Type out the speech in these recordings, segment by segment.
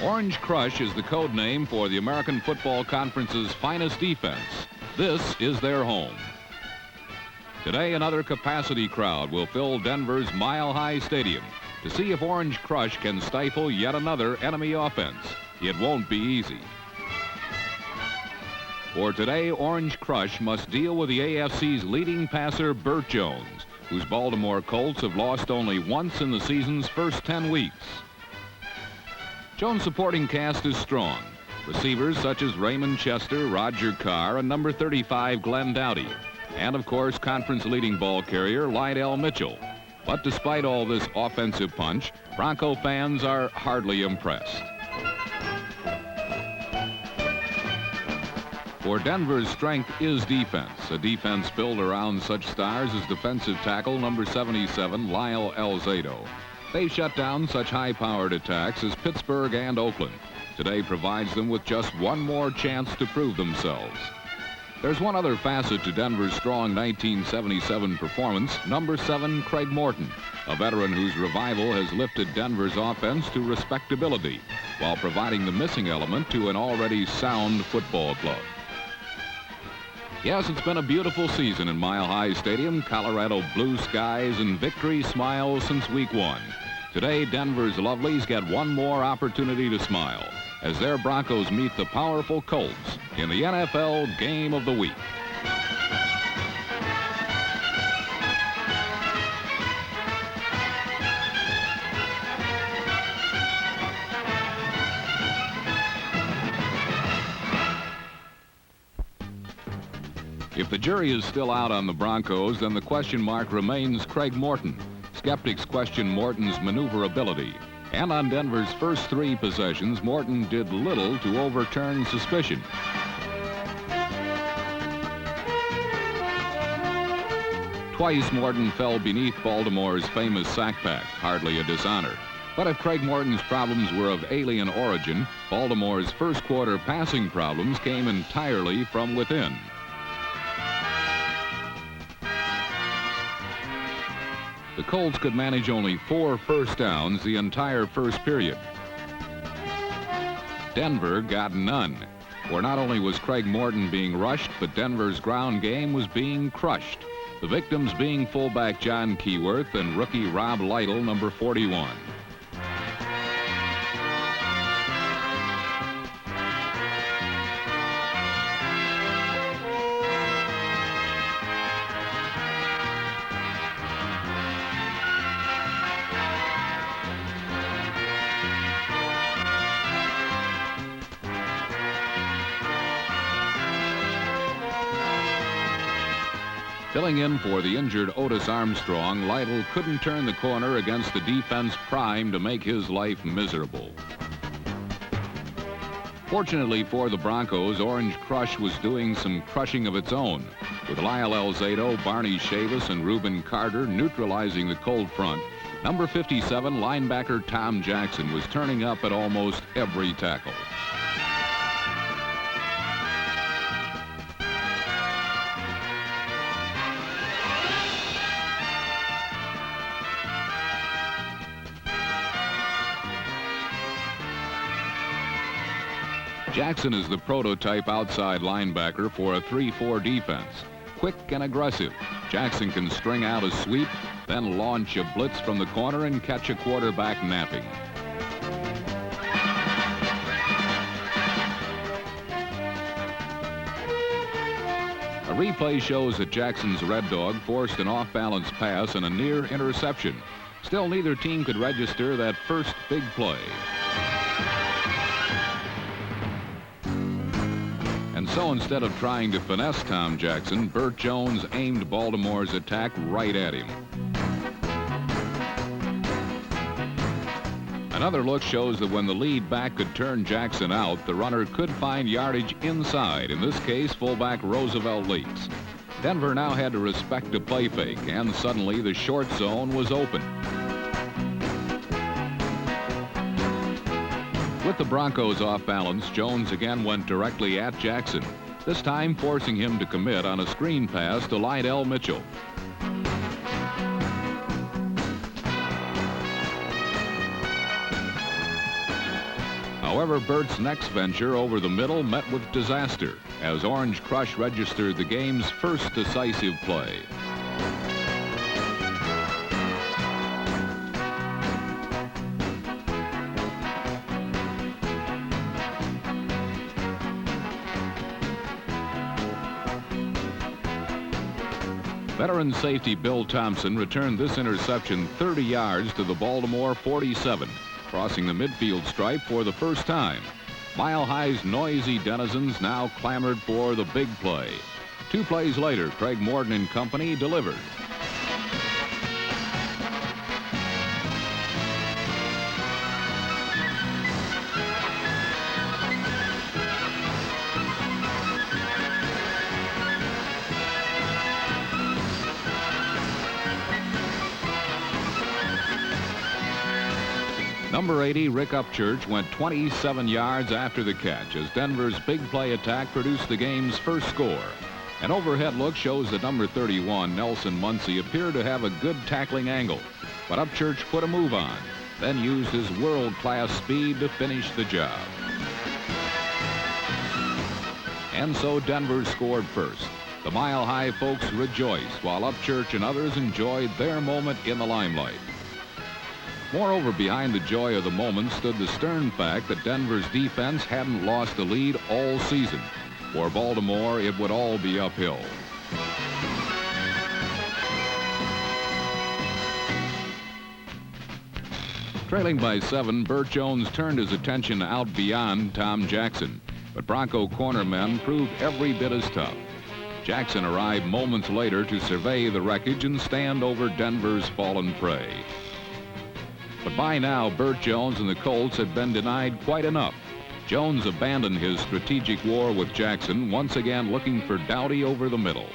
Orange Crush is the code name for the American Football Conference's finest defense. This is their home. Today, another capacity crowd will fill Denver's Mile High Stadium to see if Orange Crush can stifle yet another enemy offense. It won't be easy. For today, Orange Crush must deal with the AFC's leading passer, Burt Jones, whose Baltimore Colts have lost only once in the season's first 10 weeks. Jones' supporting cast is strong. Receivers such as Raymond Chester, Roger Carr, and number 35, Glenn Doughty. And, of course, conference-leading ball carrier Lydell Mitchell. But despite all this offensive punch, Bronco fans are hardly impressed. For Denver's strength is defense, a defense built around such stars as defensive tackle number 77, Lyle Alzado. They shut down such high-powered attacks as Pittsburgh and Oakland. Today provides them with just one more chance to prove themselves. There's one other facet to Denver's strong 1977 performance, number 7, Craig Morton, a veteran whose revival has lifted Denver's offense to respectability while providing the missing element to an already sound football club. Yes, it's been a beautiful season in Mile High Stadium, Colorado blue skies and victory smiles since week 1. Today, Denver's Lovelies get one more opportunity to smile as their Broncos meet the powerful Colts in the NFL Game of the Week. If the jury is still out on the Broncos, then the question mark remains Craig Morton. Skeptics question Morton's maneuverability. And on Denver's first 3 possessions, Morton did little to overturn suspicion. Twice, Morton fell beneath Baltimore's famous sack pack, hardly a dishonor. But if Craig Morton's problems were of alien origin, Baltimore's first quarter passing problems came entirely from within. The Colts could manage only 4 first downs the entire first period. Denver got none. For not only was Craig Morton being rushed, but Denver's ground game was being crushed. The victims being fullback John Keyworth and rookie Rob Lytle, number 41. Filling in for the injured Otis Armstrong, Lytle couldn't turn the corner against the defense primed to make his life miserable. Fortunately for the Broncos, Orange Crush was doing some crushing of its own, with Lyle Alzado, Barney Chavis, and Reuben Carter neutralizing the cold front. Number 57, linebacker Tom Jackson, was turning up at almost every tackle. Jackson is the prototype outside linebacker for a 3-4 defense. Quick and aggressive, Jackson can string out a sweep, then launch a blitz from the corner and catch a quarterback napping. A replay shows that Jackson's Red Dog forced an off-balance pass and a near interception. Still, neither team could register that first big play. And so instead of trying to finesse Tom Jackson, Burt Jones aimed Baltimore's attack right at him. Another look shows that when the lead back could turn Jackson out, the runner could find yardage inside, in this case, fullback Roosevelt Leaks. Denver now had to respect a play fake, and suddenly the short zone was open. With the Broncos off balance, Jones again went directly at Jackson, this time forcing him to commit on a screen pass to Lydell Mitchell. However, Bert's next venture over the middle met with disaster as Orange Crush registered the game's first decisive play. Veteran safety Bill Thompson returned this interception 30 yards to the Baltimore 47, crossing the midfield stripe for the first time. Mile High's noisy denizens now clamored for the big play. 2 plays later, Craig Morton and company delivered. Number 80, Rick Upchurch, went 27 yards after the catch as Denver's big play attack produced the game's first score. An overhead look shows that number 31, Nelson Muncie, appeared to have a good tackling angle, but Upchurch put a move on, then used his world-class speed to finish the job. And so Denver scored first. The Mile High folks rejoiced while Upchurch and others enjoyed their moment in the limelight. Moreover, behind the joy of the moment stood the stern fact that Denver's defense hadn't lost a lead all season. For Baltimore, it would all be uphill. Trailing by 7, Burt Jones turned his attention out beyond Tom Jackson, but Bronco cornermen proved every bit as tough. Jackson arrived moments later to survey the wreckage and stand over Denver's fallen prey. But by now, Burt Jones and the Colts had been denied quite enough. Jones abandoned his strategic war with Jackson, once again looking for Doughty over the middle.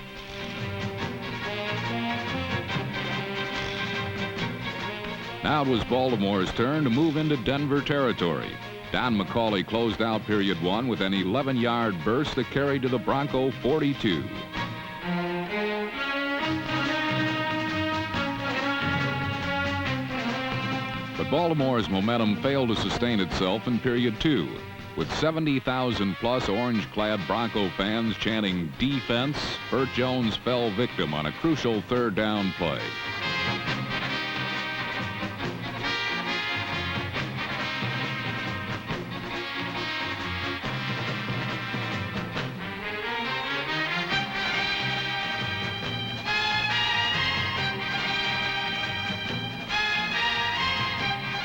Now it was Baltimore's turn to move into Denver territory. Don McCauley closed out period 1 with an 11-yard burst that carried to the Bronco 42. But Baltimore's momentum failed to sustain itself in period 2, with 70,000-plus orange-clad Bronco fans chanting defense. Burt Jones fell victim on a crucial third down play.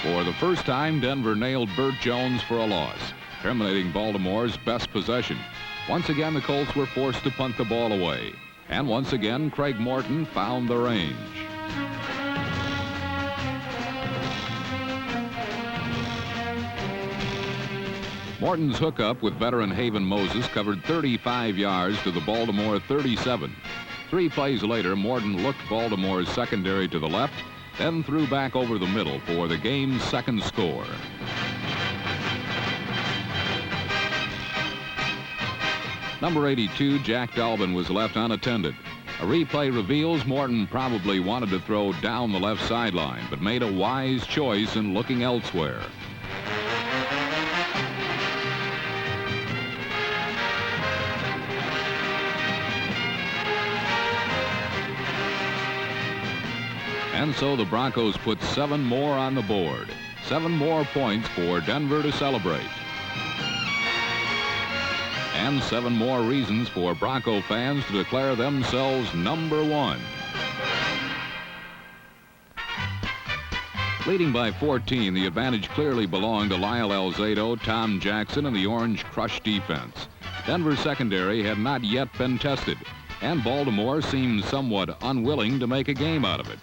For the first time, Denver nailed Burt Jones for a loss, terminating Baltimore's best possession. Once again, the Colts were forced to punt the ball away. And once again, Craig Morton found the range. Morton's hookup with veteran Haven Moses covered 35 yards to the Baltimore 37. 3 plays later, Morton looked Baltimore's secondary to the left, then threw back over the middle for the game's second score. Number 82, Jack Dalvin, was left unattended. A replay reveals Morton probably wanted to throw down the left sideline, but made a wise choice in looking elsewhere. And so the Broncos put 7 more on the board. 7 more points for Denver to celebrate. And 7 more reasons for Bronco fans to declare themselves number 1. Leading by 14, the advantage clearly belonged to Lyle Alzado, Tom Jackson, and the Orange Crush defense. Denver's secondary had not yet been tested, and Baltimore seemed somewhat unwilling to make a game out of it.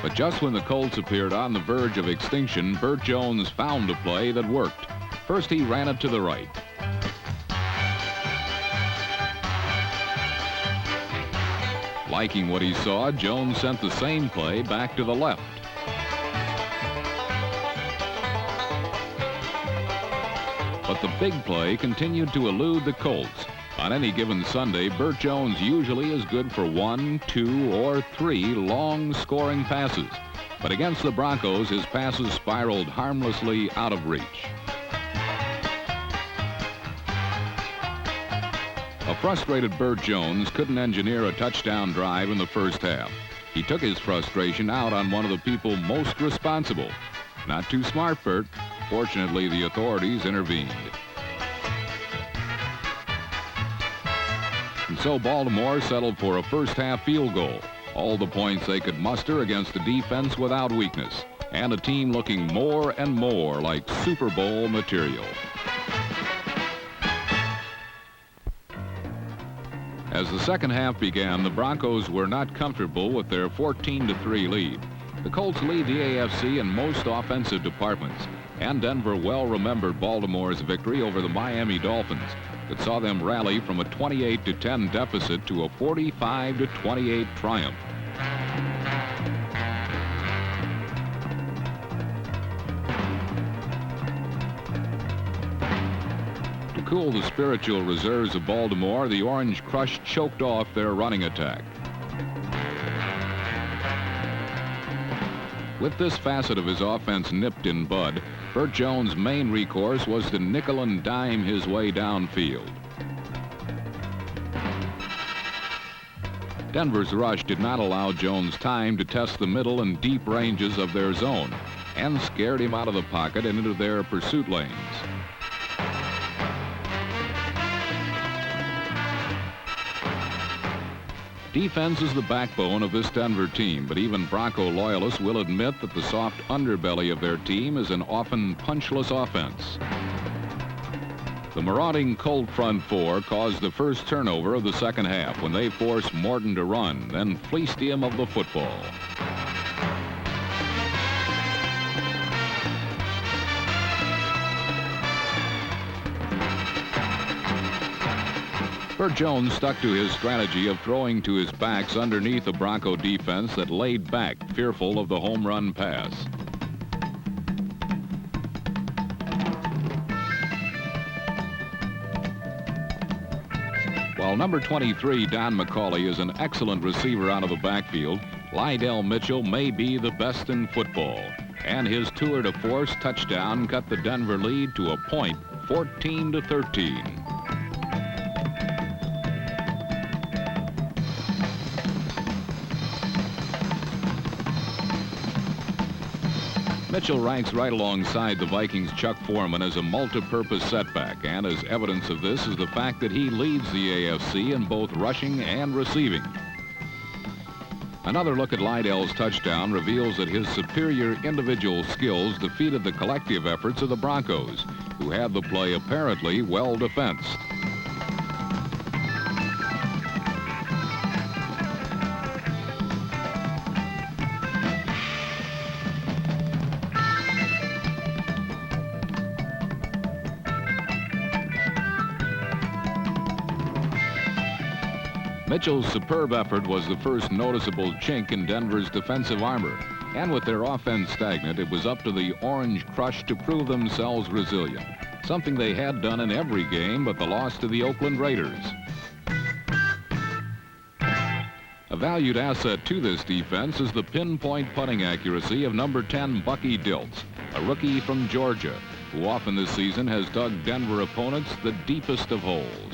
But just when the Colts appeared on the verge of extinction, Burt Jones found a play that worked. First, he ran it to the right. Liking what he saw, Jones sent the same play back to the left. But the big play continued to elude the Colts. On any given Sunday, Burt Jones usually is good for 1, 2, or 3 long scoring passes. But against the Broncos, his passes spiraled harmlessly out of reach. A frustrated Burt Jones couldn't engineer a touchdown drive in the first half. He took his frustration out on one of the people most responsible. Not too smart, Burt. Fortunately, the authorities intervened. And so Baltimore settled for a first-half field goal. All the points they could muster against a defense without weakness, and a team looking more and more like Super Bowl material. As the second half began, the Broncos were not comfortable with their 14-3 lead. The Colts lead the AFC in most offensive departments, and Denver well remembered Baltimore's victory over the Miami Dolphins that saw them rally from a 28-10 deficit to a 45-28 triumph. To cool the spiritual reserves of Baltimore, the Orange Crush choked off their running attack. With this facet of his offense nipped in bud, Burt Jones' main recourse was to nickel and dime his way downfield. Denver's rush did not allow Jones time to test the middle and deep ranges of their zone and scared him out of the pocket and into their pursuit lanes. Defense is the backbone of this Denver team, but even Bronco loyalists will admit that the soft underbelly of their team is an often punchless offense. The marauding Colt front four caused the first turnover of the second half when they forced Morton to run, then fleeced him of the football. Burt Jones stuck to his strategy of throwing to his backs underneath a Bronco defense that laid back, fearful of the home run pass. While number 23, Don McCauley, is an excellent receiver out of the backfield, Lydell Mitchell may be the best in football. And his tour de force touchdown cut the Denver lead to a point, 14-13. Mitchell ranks right alongside the Vikings' Chuck Foreman as a multi-purpose setback, and as evidence of this is the fact that he leads the AFC in both rushing and receiving. Another look at Lydell's touchdown reveals that his superior individual skills defeated the collective efforts of the Broncos, who had the play apparently well defensed. Mitchell's superb effort was the first noticeable chink in Denver's defensive armor, and with their offense stagnant, it was up to the Orange Crush to prove themselves resilient, something they had done in every game but the loss to the Oakland Raiders. A valued asset to this defense is the pinpoint putting accuracy of number 10, Bucky Dilts, a rookie from Georgia, who often this season has dug Denver opponents the deepest of holes.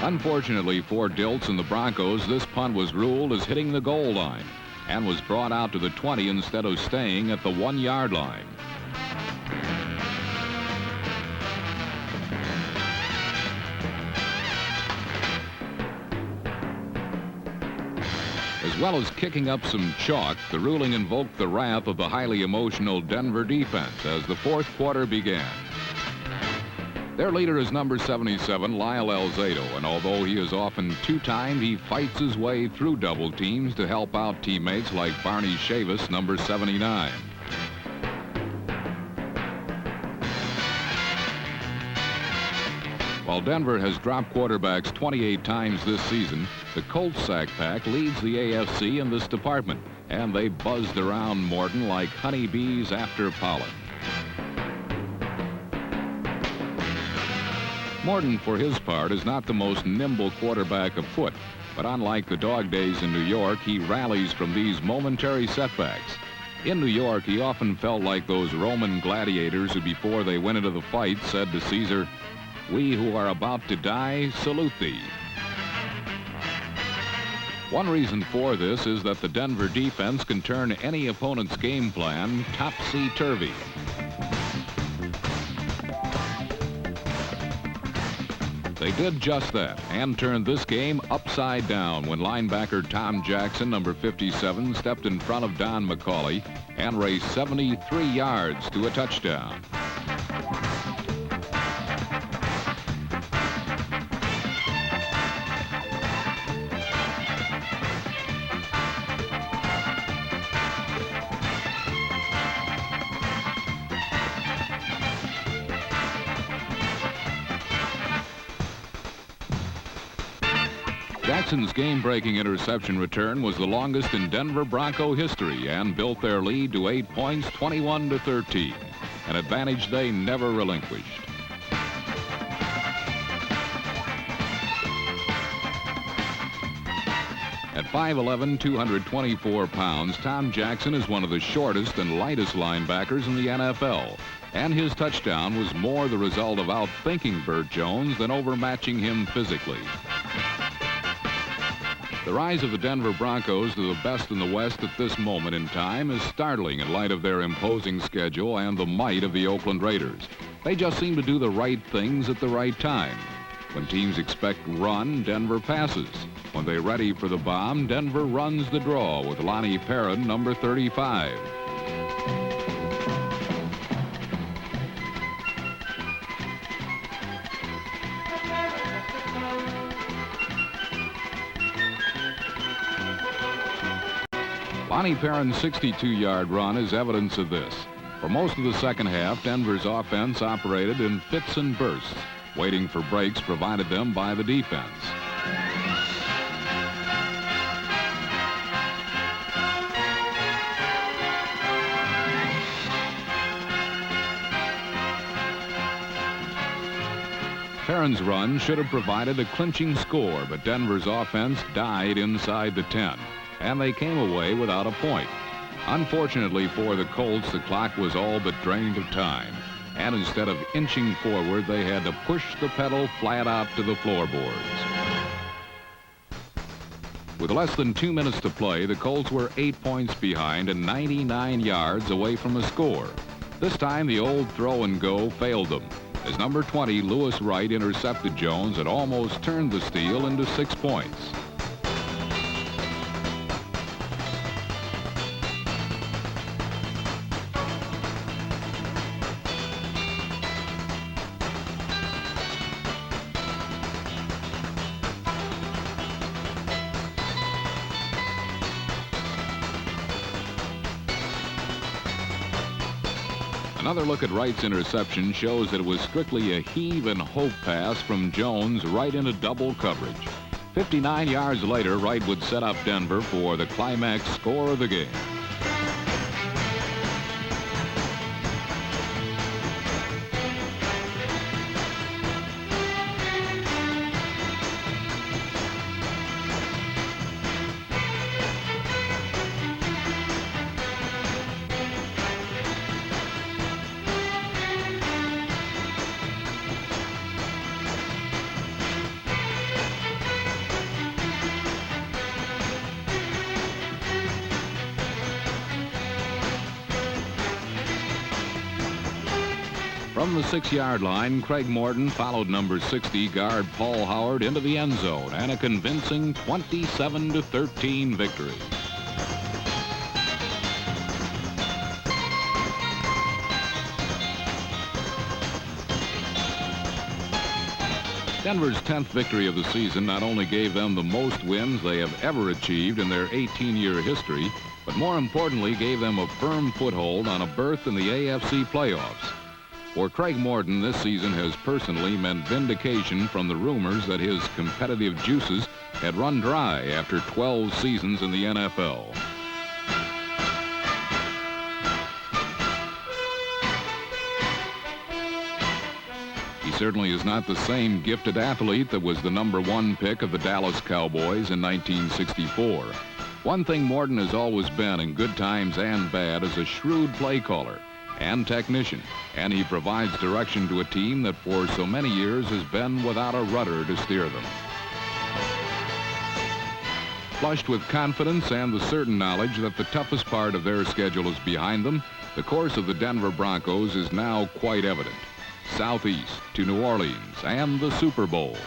Unfortunately for Dilts and the Broncos, this punt was ruled as hitting the goal line and was brought out to the 20 instead of staying at the 1-yard line. As well as kicking up some chalk, the ruling invoked the wrath of the highly emotional Denver defense as the fourth quarter began. Their leader is number 77, Lyle Elzado, and although he is often two-timed, he fights his way through double teams to help out teammates like Barney Chavis, number 79. While Denver has dropped quarterbacks 28 times this season, the Colts sack pack leads the AFC in this department, and they buzzed around Morton like honeybees after pollen. Morton, for his part, is not the most nimble quarterback afoot, but unlike the dog days in New York, he rallies from these momentary setbacks. In New York, he often felt like those Roman gladiators who, before they went into the fight, said to Caesar, "We who are about to die salute thee." One reason for this is that the Denver defense can turn any opponent's game plan topsy-turvy. They did just that and turned this game upside down when linebacker Tom Jackson, number 57, stepped in front of Don McCauley and raced 73 yards to a touchdown. Jackson's game-breaking interception return was the longest in Denver Bronco history and built their lead to 8 points, 21-13, an advantage they never relinquished. At 5'11", 224 pounds, Tom Jackson is one of the shortest and lightest linebackers in the NFL, and his touchdown was more the result of outthinking Burt Jones than overmatching him physically. The rise of the Denver Broncos to the best in the West at this moment in time is startling in light of their imposing schedule and the might of the Oakland Raiders. They just seem to do the right things at the right time. When teams expect run, Denver passes. When they're ready for the bomb, Denver runs the draw with Lonnie Perrin, number 35. Lonnie Perrin's 62-yard run is evidence of this. For most of the second half, Denver's offense operated in fits and bursts, waiting for breaks provided them by the defense. Perrin's run should have provided a clinching score, but Denver's offense died inside the 10. And they came away without a point. Unfortunately for the Colts, the clock was all but drained of time. And instead of inching forward, they had to push the pedal flat out to the floorboards. With less than 2 minutes to play, the Colts were 8 points behind and 99 yards away from a score. This time, the old throw and go failed them, as number 20, Lewis Wright, intercepted Jones and almost turned the steal into 6 points. Another look at Wright's interception shows that it was strictly a heave and hope pass from Jones right into double coverage. 59 yards later, Wright would set up Denver for the climax score of the game. From the 6-yard line, Craig Morton followed number 60 guard Paul Howard into the end zone and a convincing 27-13 victory. Denver's 10th victory of the season not only gave them the most wins they have ever achieved in their 18-year history, but more importantly gave them a firm foothold on a berth in the AFC playoffs. For Craig Morton, this season has personally meant vindication from the rumors that his competitive juices had run dry after 12 seasons in the NFL. He certainly is not the same gifted athlete that was the #1 pick of the Dallas Cowboys in 1964. One thing Morton has always been in good times and bad is a shrewd play caller and technician, and he provides direction to a team that for so many years has been without a rudder to steer them. Flushed with confidence and the certain knowledge that the toughest part of their schedule is behind them, the course of the Denver Broncos is now quite evident. Southeast to New Orleans and the Super Bowl.